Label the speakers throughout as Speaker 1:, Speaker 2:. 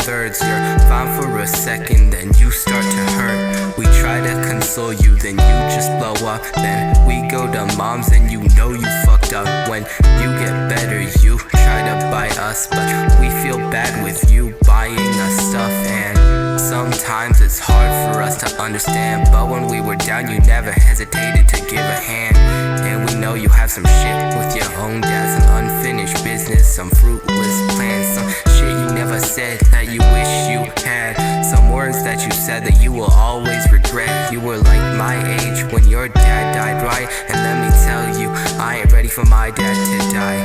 Speaker 1: 2/3. You're fine for a second, then you start to hurt. We try to console you, then you just blow up. Then we go to moms and you know you fucked up. When you get better, you try to buy us, but we feel bad with you buying us stuff. And sometimes it's hard for us to understand, but when we were down, you never hesitated to give a hand. And we know you have some shit with your own dad, some unfinished business, some fruitless plans, some shit you never said that you wish you had, some words that you said that you will always regret. You were like my age when your dad died, right? And let me tell you, I ain't ready for my dad to die.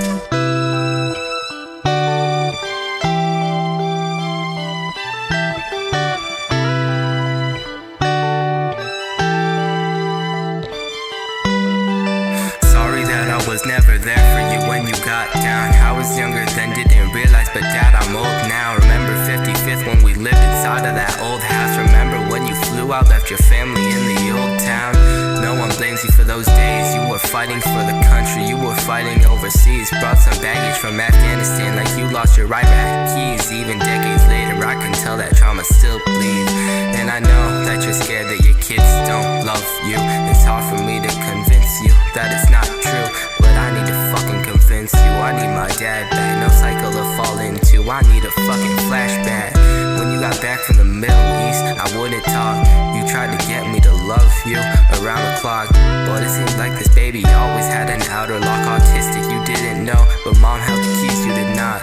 Speaker 1: Was never there for you when you got down. I was younger then, didn't realize, but dad, I'm old now. Remember 55th when we lived inside of that old house. Remember when you flew out, left your family in the old town. No one blames you for those days. You were fighting for the country, you were fighting overseas. Brought some baggage from Afghanistan like you lost your Iraq keys. Even decades later, I can tell that trauma still bleeds. And I know that you're scared that your kids don't love you. It's hard for me to convince you that it's not true, but I need to fucking convince you. I need my dad back, no cycle to fall into. I need a fucking flashback. When you got back from the Middle East, I wouldn't talk. You tried to get me to love you around the clock, but it seems like this baby always had an outer lock. Autistic, you didn't know, but mom held the keys, you did not.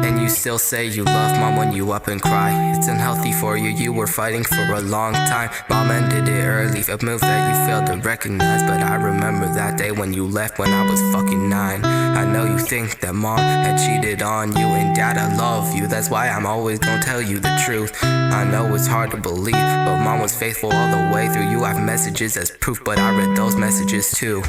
Speaker 1: And you still say you love mom when you up and cry. It's unhealthy for you, you were fighting for a long time. Mom ended it early, a move that you failed to recognize. But I remember that day when you left when I was fucking 9. I know you think that mom had cheated on you, and dad, I love you, that's why I'm always gonna tell you the truth. I know it's hard to believe, but mom was faithful all the way through. You have messages as proof, but I read those messages too.